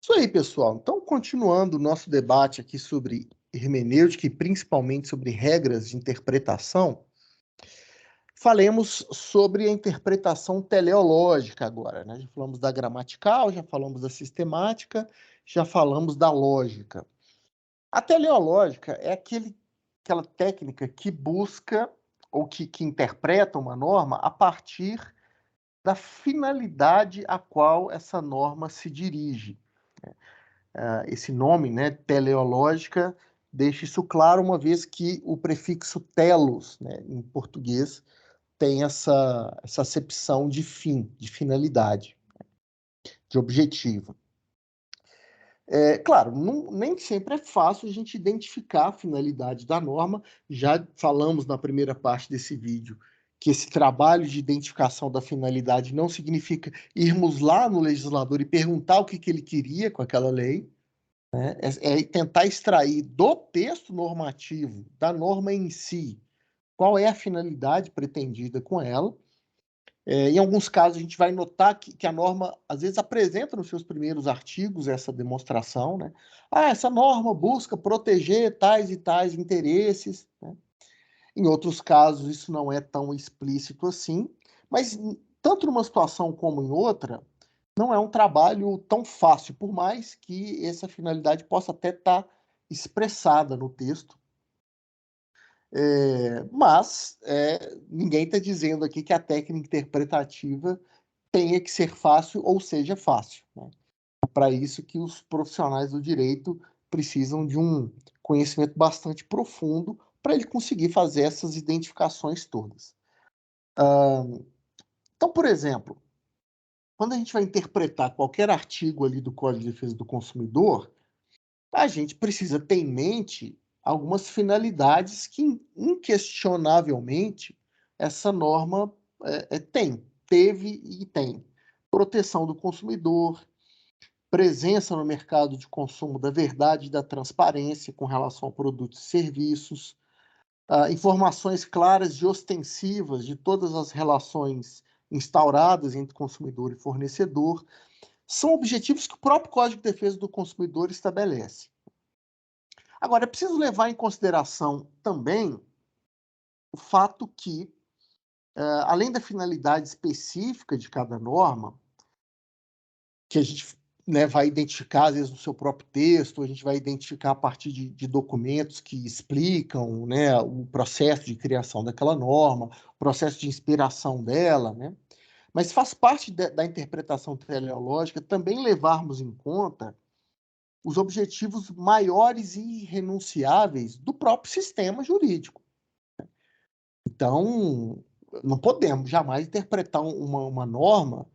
Isso aí, pessoal. Então, continuando o nosso debate aqui sobre hermenêutica e principalmente sobre regras de interpretação, falemos sobre a interpretação teleológica agora, né? Já falamos da gramatical, já falamos da sistemática, já falamos da lógica. A teleológica é aquela técnica que busca ou que interpreta uma norma a partir da finalidade a qual essa norma se dirige. Esse nome, né, teleológica, deixa isso claro, uma vez que o prefixo telos, né, em português, tem essa acepção de fim, de finalidade, de objetivo. Claro, nem sempre é fácil a gente identificar a finalidade da norma. Já falamos na primeira parte desse vídeo que esse trabalho de identificação da finalidade não significa irmos lá no legislador e perguntar o que ele queria com aquela lei, né? É tentar extrair do texto normativo, da norma em si, qual é a finalidade pretendida com ela. Em alguns casos, a gente vai notar que a norma, às vezes, apresenta nos seus primeiros artigos essa demonstração, né? Essa norma busca proteger tais e tais interesses, né? Em outros casos, isso não é tão explícito assim, mas tanto numa situação como em outra, não é um trabalho tão fácil, por mais que essa finalidade possa até estar expressada no texto. Mas ninguém está dizendo aqui que a técnica interpretativa tenha que ser fácil ou seja fácil, né? É para isso que os profissionais do direito precisam de um conhecimento bastante profundo para ele conseguir fazer essas identificações todas. Então, por exemplo, quando a gente vai interpretar qualquer artigo ali do Código de Defesa do Consumidor, a gente precisa ter em mente algumas finalidades que, inquestionavelmente, essa norma teve e tem. Proteção do consumidor, presença no mercado de consumo da verdade e da transparência com relação a produtos e serviços, informações claras e ostensivas de todas as relações instauradas entre consumidor e fornecedor, são objetivos que o próprio Código de Defesa do Consumidor estabelece. Agora, é preciso levar em consideração também o fato que, além da finalidade específica de cada norma, que a gente, né, vai identificar, às vezes, no seu próprio texto, a gente vai identificar a partir de documentos que explicam, né, o processo de criação daquela norma, o processo de inspiração dela, né? Mas faz parte da interpretação teleológica também levarmos em conta os objetivos maiores e irrenunciáveis do próprio sistema jurídico. Então, não podemos jamais interpretar uma norma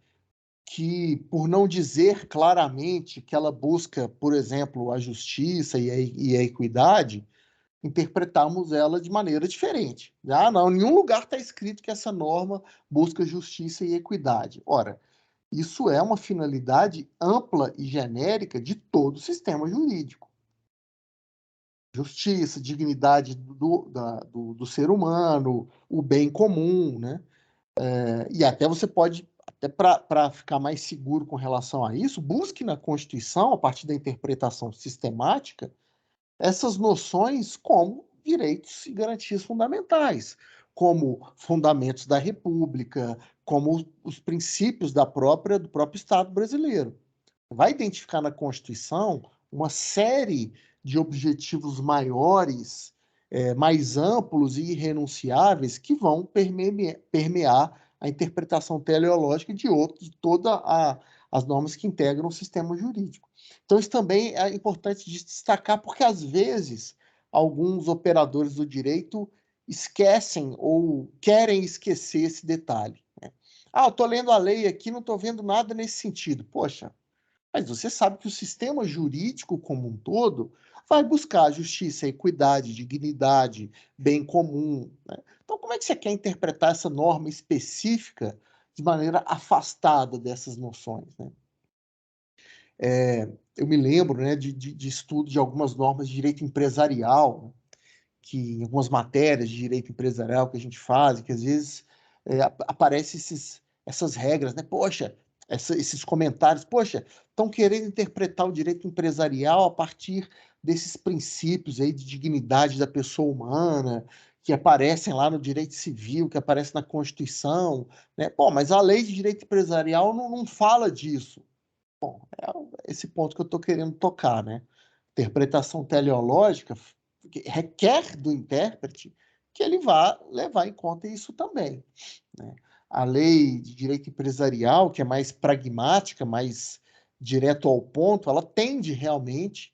que, por não dizer claramente que ela busca, por exemplo, a justiça e a equidade, interpretarmos ela de maneira diferente. Não, em nenhum lugar está escrito que essa norma busca justiça e equidade. Ora, isso é uma finalidade ampla e genérica de todo o sistema jurídico. Justiça, dignidade do ser humano, o bem comum, né? E até você pode, até para ficar mais seguro com relação a isso, busque na Constituição, a partir da interpretação sistemática, essas noções como direitos e garantias fundamentais, como fundamentos da República, como os princípios do próprio Estado brasileiro. Vai identificar na Constituição uma série de objetivos maiores, mais amplos e irrenunciáveis que vão permear a interpretação teleológica de todas as normas que integram o sistema jurídico. Então, isso também é importante destacar, porque às vezes alguns operadores do direito esquecem ou querem esquecer esse detalhe, né? Eu estou lendo a lei aqui, não estou vendo nada nesse sentido. Poxa, mas você sabe que o sistema jurídico como um todo vai buscar justiça, equidade, dignidade, bem comum, né? Então, como é que você quer interpretar essa norma específica de maneira afastada dessas noções, né? Eu me lembro, né, de estudo de algumas normas de direito empresarial, né, que em algumas matérias de direito empresarial que a gente faz, que às vezes aparecem essas regras, né? Poxa, esses comentários, poxa, estão querendo interpretar o direito empresarial a partir desses princípios aí de dignidade da pessoa humana, que aparecem lá no direito civil, que aparecem na Constituição, né? Pô, mas a lei de direito empresarial não fala disso. Bom, é esse ponto que eu estou querendo tocar, né? Interpretação teleológica requer do intérprete que ele vá levar em conta isso também, né? A lei de direito empresarial, que é mais pragmática, mais direto ao ponto, ela tende realmente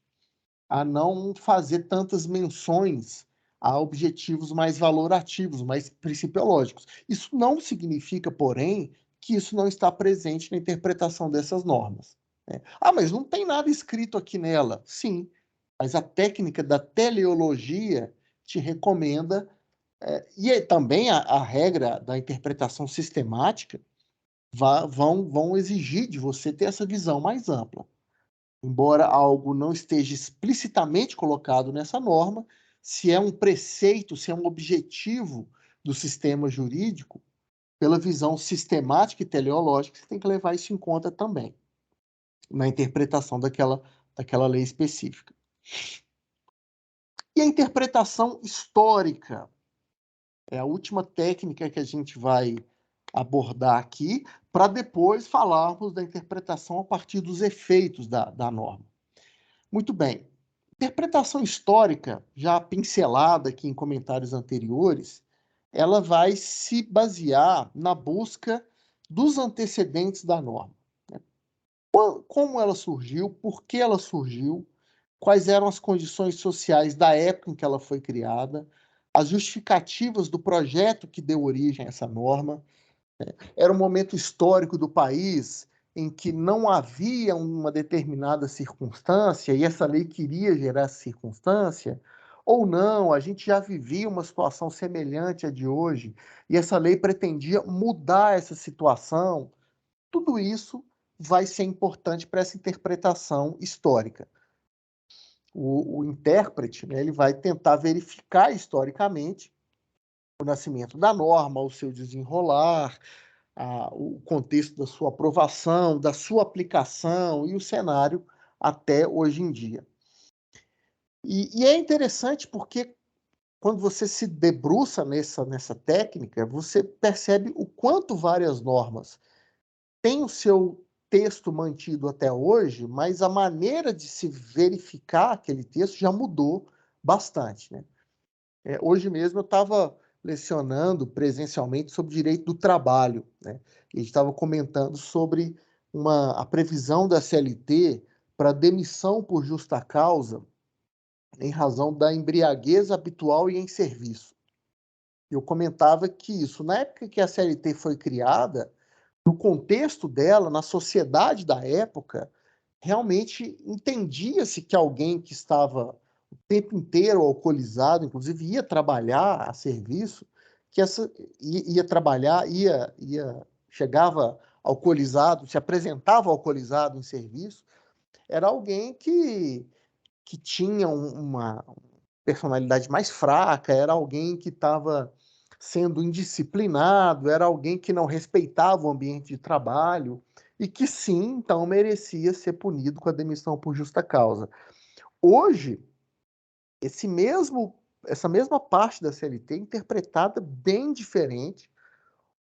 a não fazer tantas menções a objetivos mais valorativos, mais principiológicos. Isso não significa, porém, que isso não está presente na interpretação dessas normas, né? Ah, mas não tem nada escrito aqui nela. Sim, mas a técnica da teleologia te recomenda, e também a regra da interpretação sistemática vão exigir de você ter essa visão mais ampla. Embora algo não esteja explicitamente colocado nessa norma, se é um preceito, se é um objetivo do sistema jurídico, pela visão sistemática e teleológica, você tem que levar isso em conta também, na interpretação daquela lei específica. E a interpretação histórica é a última técnica que a gente vai abordar aqui, para depois falarmos da interpretação a partir dos efeitos da norma. Muito bem. Interpretação histórica, já pincelada aqui em comentários anteriores, ela vai se basear na busca dos antecedentes da norma. Como ela surgiu, por que ela surgiu, quais eram as condições sociais da época em que ela foi criada, as justificativas do projeto que deu origem a essa norma. Era um momento histórico do país em que não havia uma determinada circunstância e essa lei queria gerar essa circunstância, ou não, a gente já vivia uma situação semelhante à de hoje e essa lei pretendia mudar essa situação. Tudo isso vai ser importante para essa interpretação histórica. O intérprete, né, ele vai tentar verificar historicamente o nascimento da norma, o seu desenrolar, o contexto da sua aprovação, da sua aplicação e o cenário até hoje em dia. E é interessante porque quando você se debruça nessa técnica, você percebe o quanto várias normas têm o seu texto mantido até hoje, mas a maneira de se verificar aquele texto já mudou bastante, né? Hoje mesmo eu estava lecionando presencialmente sobre direito do trabalho, né? E a gente estava comentando sobre a previsão da CLT para demissão por justa causa em razão da embriaguez habitual e em serviço. Eu comentava que isso, na época que a CLT foi criada, no contexto dela, na sociedade da época, realmente entendia-se que alguém que estava o tempo inteiro alcoolizado, inclusive ia trabalhar a serviço, ia trabalhar, chegava alcoolizado, se apresentava alcoolizado em serviço, era alguém que tinha uma personalidade mais fraca, era alguém que estava sendo indisciplinado, era alguém que não respeitava o ambiente de trabalho e que sim, então merecia ser punido com a demissão por justa causa. Hoje, essa mesma parte da CLT é interpretada bem diferente.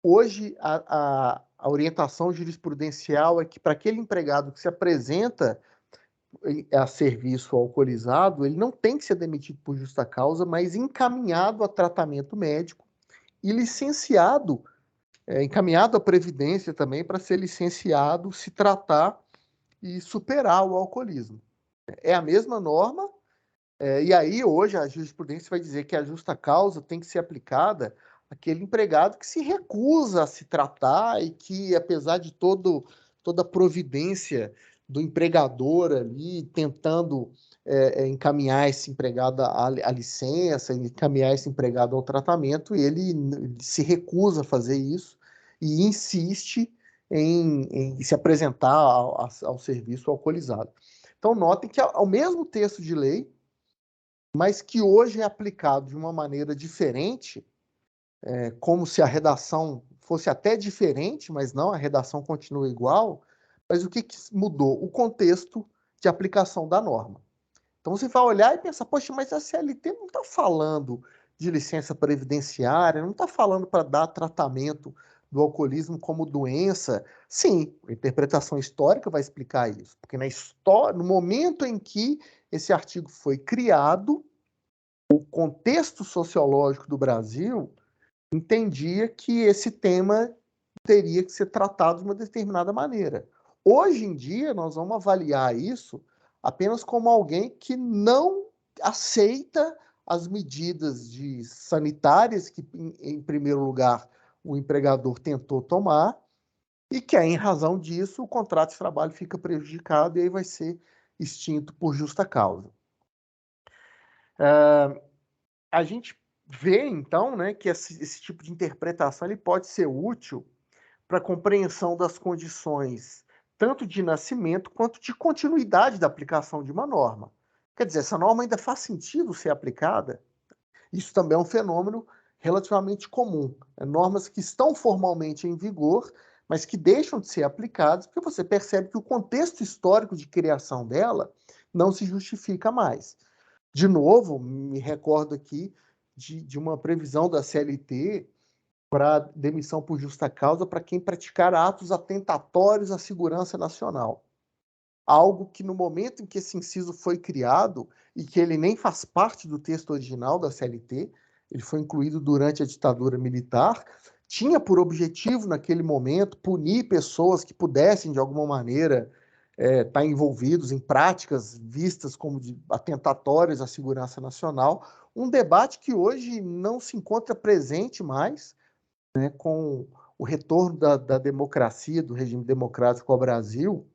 Hoje, a orientação jurisprudencial é que para aquele empregado que se apresenta a serviço alcoolizado, ele não tem que ser demitido por justa causa, mas encaminhado a tratamento médico e licenciado, encaminhado à Previdência também para ser licenciado, se tratar e superar o alcoolismo. É a mesma norma, e aí hoje a jurisprudência vai dizer que a justa causa tem que ser aplicada àquele empregado que se recusa a se tratar e que, apesar de toda a providência do empregador ali, tentando encaminhar esse empregado à licença, encaminhar esse empregado ao tratamento, ele se recusa a fazer isso e insiste em se apresentar ao serviço alcoolizado. Então, notem que ao mesmo texto de lei, mas que hoje é aplicado de uma maneira diferente, como se a redação fosse até diferente, mas não, a redação continua igual. Mas o que mudou? O contexto de aplicação da norma. Então você vai olhar e pensar, poxa, mas a CLT não está falando de licença previdenciária, não está falando para dar tratamento do alcoolismo como doença. Sim, a interpretação histórica vai explicar isso, porque na história, no momento em que esse artigo foi criado, o contexto sociológico do Brasil entendia que esse tema teria que ser tratado de uma determinada maneira. Hoje em dia, nós vamos avaliar isso apenas como alguém que não aceita as medidas sanitárias que, em primeiro lugar, o empregador tentou tomar e que, em razão disso, o contrato de trabalho fica prejudicado e aí vai ser extinto por justa causa. A gente vê, então, né, que esse tipo de interpretação ele pode ser útil para a compreensão das condições tanto de nascimento quanto de continuidade da aplicação de uma norma. Quer dizer, essa norma ainda faz sentido ser aplicada? Isso também é um fenômeno relativamente comum. Normas que estão formalmente em vigor, mas que deixam de ser aplicadas porque você percebe que o contexto histórico de criação dela não se justifica mais. De novo, me recordo aqui de uma previsão da CLT para demissão por justa causa para quem praticar atos atentatórios à segurança nacional. Algo que no momento em que esse inciso foi criado, e que ele nem faz parte do texto original da CLT, ele foi incluído durante a ditadura militar, tinha por objetivo, naquele momento, punir pessoas que pudessem, de alguma maneira, estar envolvidos em práticas vistas como atentatórias à segurança nacional, um debate que hoje não se encontra presente mais, né, com o retorno da democracia, do regime democrático ao Brasil,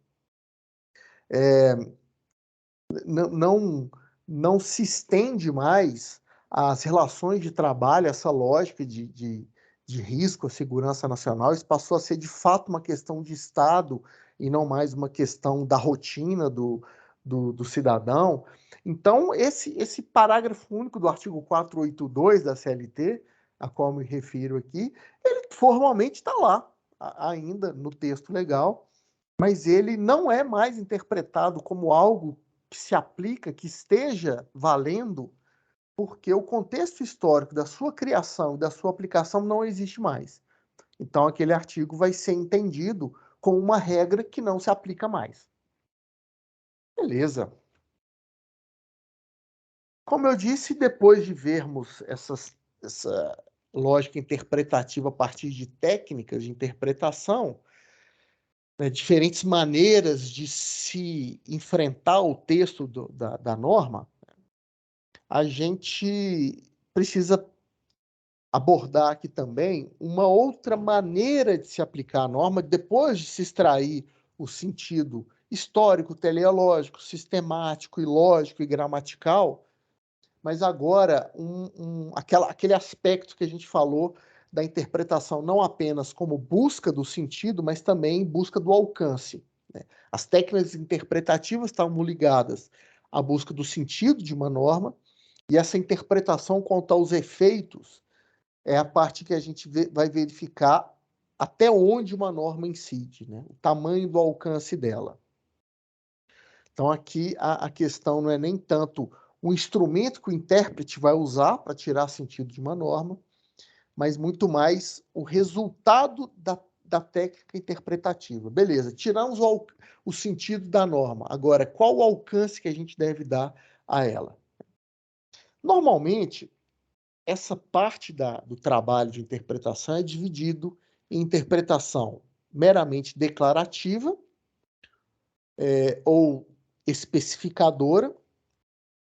não se estende mais às relações de trabalho, essa lógica de risco à segurança nacional. Isso passou a ser, de fato, uma questão de Estado e não mais uma questão da rotina do cidadão. Então, esse parágrafo único do artigo 482 da CLT, a qual me refiro aqui, ele formalmente está lá, ainda no texto legal, mas ele não é mais interpretado como algo que se aplica, que esteja valendo, porque o contexto histórico da sua criação e da sua aplicação não existe mais. Então, aquele artigo vai ser entendido como uma regra que não se aplica mais. Beleza. Como eu disse, depois de vermos essa lógica interpretativa a partir de técnicas de interpretação, né, diferentes maneiras de se enfrentar o texto da norma, a gente precisa abordar aqui também uma outra maneira de se aplicar a norma, depois de se extrair o sentido histórico, teleológico, sistemático e lógico e gramatical, mas agora aquele aspecto que a gente falou da interpretação não apenas como busca do sentido, mas também busca do alcance, né? As técnicas interpretativas estavam ligadas à busca do sentido de uma norma, e essa interpretação quanto aos efeitos é a parte que a gente vai verificar até onde uma norma incide, né? O tamanho do alcance dela. Então, aqui a questão não é nem tanto o instrumento que o intérprete vai usar para tirar sentido de uma norma, mas muito mais o resultado da técnica interpretativa. Beleza, tiramos o sentido da norma. Agora, qual o alcance que a gente deve dar a ela? Normalmente, essa parte do trabalho de interpretação é dividido em interpretação meramente declarativa, ou especificadora,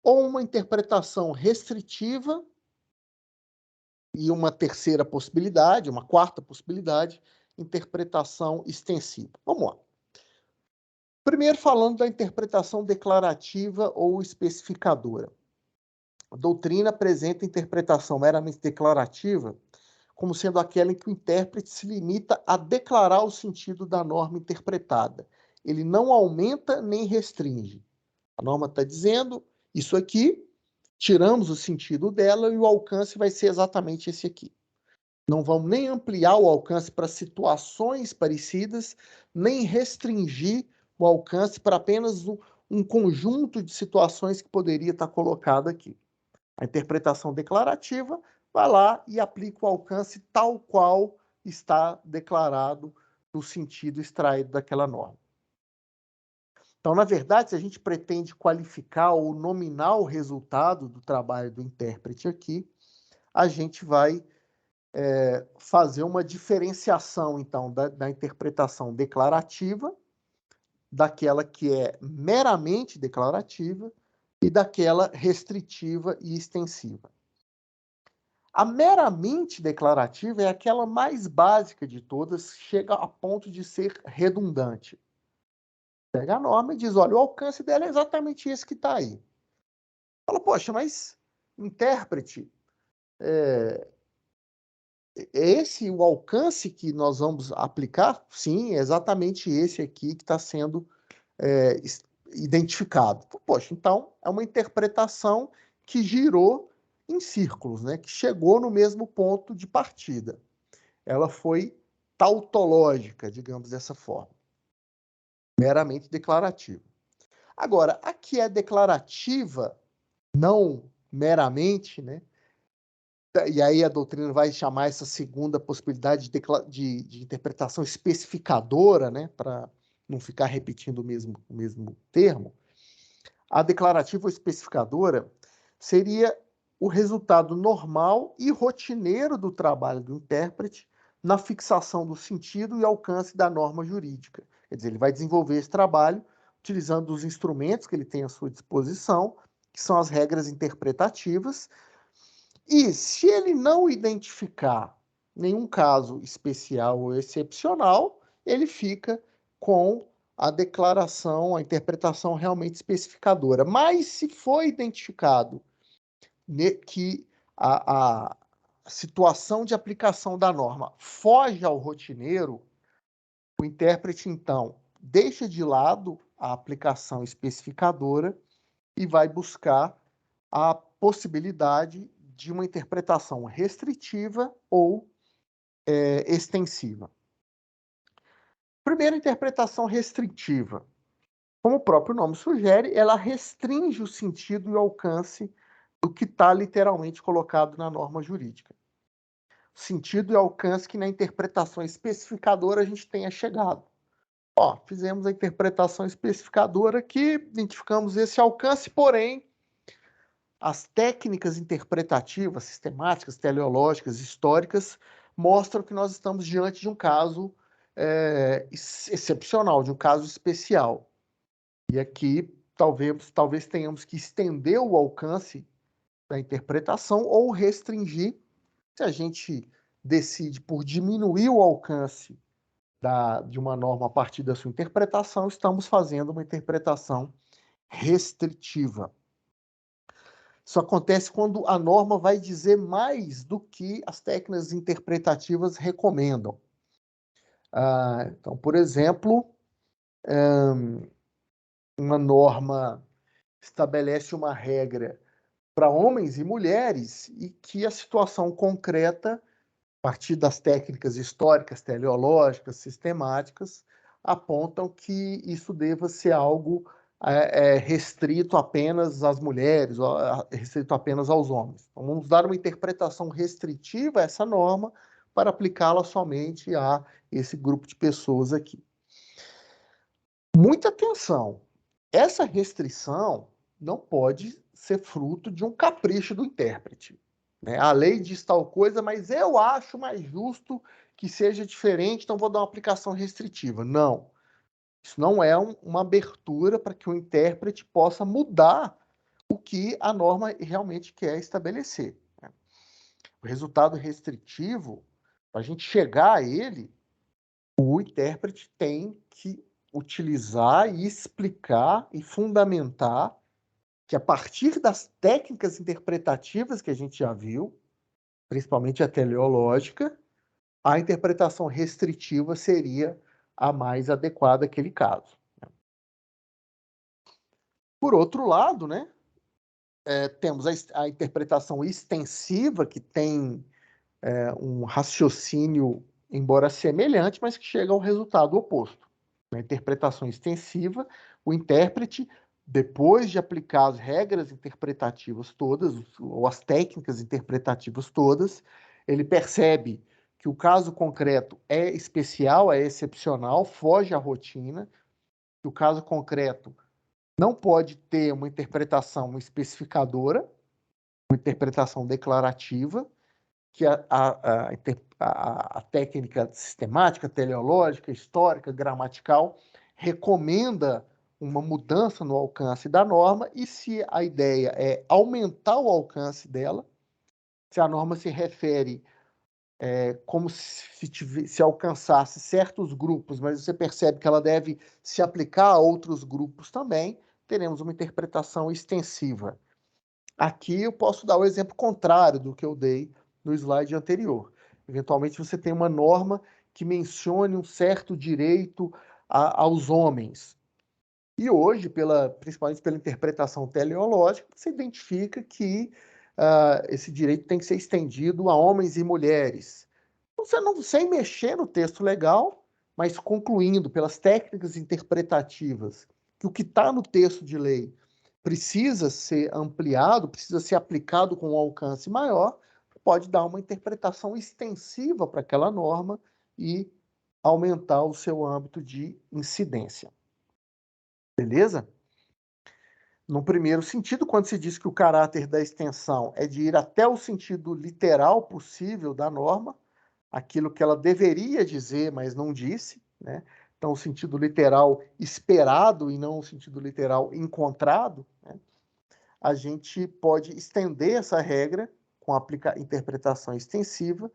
ou uma interpretação restritiva e uma terceira possibilidade, uma quarta possibilidade, interpretação extensiva. Vamos lá. Primeiro, falando da interpretação declarativa ou especificadora. A doutrina apresenta a interpretação meramente declarativa como sendo aquela em que o intérprete se limita a declarar o sentido da norma interpretada. Ele não aumenta nem restringe. A norma está dizendo isso aqui, tiramos o sentido dela e o alcance vai ser exatamente esse aqui. Não vamos nem ampliar o alcance para situações parecidas, nem restringir o alcance para apenas um conjunto de situações que poderia estar colocado aqui. A interpretação declarativa vai lá e aplica o alcance tal qual está declarado no sentido extraído daquela norma. Então, na verdade, se a gente pretende qualificar ou nominar o resultado do trabalho do intérprete aqui, a gente vai fazer uma diferenciação, então, da interpretação declarativa, daquela que é meramente declarativa e daquela restritiva e extensiva. A meramente declarativa é aquela mais básica de todas, chega a ponto de ser redundante. Pega a norma e diz, olha, o alcance dela é exatamente esse que está aí. Fala, poxa, mas intérprete, é esse o alcance que nós vamos aplicar? Sim, é exatamente esse aqui que está sendo identificado. Poxa, então é uma interpretação que girou em círculos, né? Que chegou no mesmo ponto de partida. Ela foi tautológica, digamos dessa forma, meramente declarativa. Agora, a que é declarativa, não meramente, né? E aí a doutrina vai chamar essa segunda possibilidade de interpretação especificadora, né? Para não ficar repetindo o mesmo termo. A declarativa ou especificadora seria o resultado normal e rotineiro do trabalho do intérprete na fixação do sentido e alcance da norma jurídica. Quer dizer, ele vai desenvolver esse trabalho utilizando os instrumentos que ele tem à sua disposição, que são as regras interpretativas, e se ele não identificar nenhum caso especial ou excepcional, ele fica com a declaração, a interpretação realmente especificadora. Mas se for identificado que a situação de aplicação da norma foge ao rotineiro, o intérprete, então, deixa de lado a aplicação especificadora e vai buscar a possibilidade de uma interpretação restritiva ou extensiva. Primeira interpretação restritiva. Como o próprio nome sugere, ela restringe o sentido e o alcance do que está literalmente colocado na norma jurídica. Sentido e alcance que na interpretação especificadora a gente tenha chegado. Ó, fizemos a interpretação especificadora aqui, identificamos esse alcance, porém, as técnicas interpretativas, sistemáticas, teleológicas, históricas, mostram que nós estamos diante de um caso excepcional, de um caso especial. E aqui, talvez tenhamos que estender o alcance da interpretação ou restringir. Se a gente decide por diminuir o alcance de uma norma a partir da sua interpretação, estamos fazendo uma interpretação restritiva. Isso acontece quando a norma vai dizer mais do que as técnicas interpretativas recomendam. Então, por exemplo, uma norma estabelece uma regra para homens e mulheres e que a situação concreta, a partir das técnicas históricas, teleológicas, sistemáticas, apontam que isso deva ser algo restrito apenas às mulheres, restrito apenas aos homens. Então, vamos dar uma interpretação restritiva a essa norma para aplicá-la somente a esse grupo de pessoas aqui. Muita atenção! Essa restrição não pode ser fruto de um capricho do intérprete. Né? A lei diz tal coisa, mas eu acho mais justo que seja diferente, então vou dar uma aplicação restritiva. Não. Isso não é uma abertura para que o intérprete possa mudar o que a norma realmente quer estabelecer. Né? O resultado restritivo, para a gente chegar a ele, o intérprete tem que utilizar e explicar e fundamentar que a partir das técnicas interpretativas que a gente já viu, principalmente a teleológica, a interpretação restritiva seria a mais adequada àquele caso. Por outro lado, né, temos a interpretação extensiva, que tem um raciocínio, embora semelhante, mas que chega ao resultado oposto. Na interpretação extensiva, o intérprete, depois de aplicar as regras interpretativas todas, ou as técnicas interpretativas todas, ele percebe que o caso concreto é especial, é excepcional, foge à rotina, que o caso concreto não pode ter uma interpretação especificadora, uma interpretação declarativa, que a técnica sistemática, teleológica, histórica, gramatical, recomenda uma mudança no alcance da norma, e se a ideia é aumentar o alcance dela, se a norma se refere como se alcançasse certos grupos, mas você percebe que ela deve se aplicar a outros grupos também, teremos uma interpretação extensiva. Aqui eu posso dar o exemplo contrário do que eu dei no slide anterior. Eventualmente você tem uma norma que mencione um certo direito aos homens. E hoje, principalmente pela interpretação teleológica, você identifica que esse direito tem que ser estendido a homens e mulheres. Você não, sem mexer no texto legal, mas concluindo pelas técnicas interpretativas que o que está no texto de lei precisa ser ampliado, precisa ser aplicado com um alcance maior, pode dar uma interpretação extensiva para aquela norma e aumentar o seu âmbito de incidência. Beleza? No primeiro sentido, quando se diz que o caráter da extensão é de ir até o sentido literal possível da norma, aquilo que ela deveria dizer, mas não disse, né? Então, o sentido literal esperado e não o sentido literal encontrado, né? A gente pode estender essa regra com a interpretação extensiva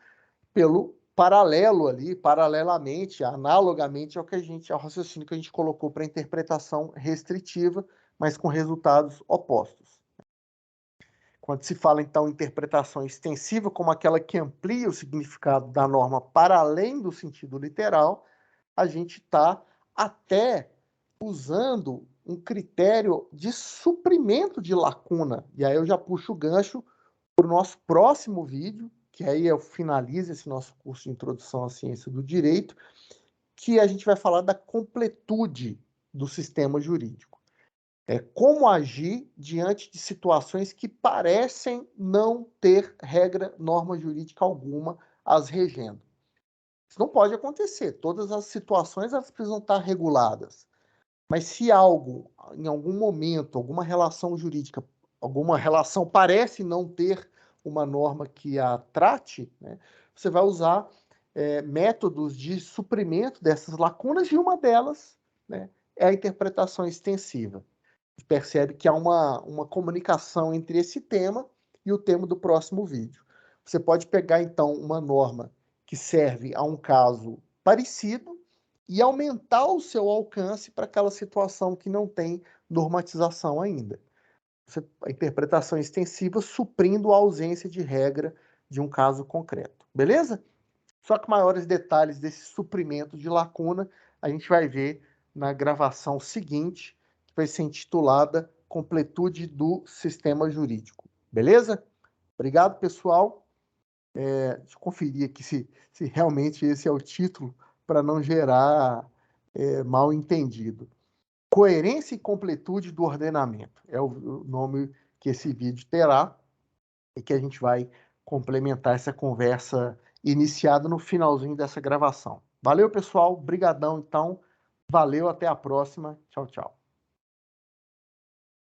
pelo paralelo ali, paralelamente, analogamente ao raciocínio que a gente colocou para a interpretação restritiva, mas com resultados opostos. Quando se fala, então, em interpretação extensiva, como aquela que amplia o significado da norma para além do sentido literal, a gente está até usando um critério de suprimento de lacuna. E aí eu já puxo o gancho para o nosso próximo vídeo, que aí eu finalizo esse nosso curso de Introdução à Ciência do Direito, que a gente vai falar da completude do sistema jurídico. Como agir diante de situações que parecem não ter regra, norma jurídica alguma as regendo. Isso não pode acontecer. Todas as situações elas precisam estar reguladas. Mas se algo, em algum momento, alguma relação jurídica, alguma relação parece não ter uma norma que a trate, né, você vai usar métodos de suprimento dessas lacunas, e uma delas, né, é a interpretação extensiva. Percebe que há uma comunicação entre esse tema e o tema do próximo vídeo. Você pode pegar, então, uma norma que serve a um caso parecido e aumentar o seu alcance para aquela situação que não tem normatização ainda. A interpretação extensiva suprindo a ausência de regra de um caso concreto. Beleza? Só que maiores detalhes desse suprimento de lacuna a gente vai ver na gravação seguinte, que vai ser intitulada Completude do Sistema Jurídico. Beleza? Obrigado, pessoal. Deixa eu conferir aqui se realmente esse é o título, para não gerar mal entendido. Coerência e completude do ordenamento é o nome que esse vídeo terá, e que a gente vai complementar essa conversa iniciada no finalzinho dessa gravação. Valeu, pessoal. Brigadão, então. Valeu, até a próxima. Tchau, tchau.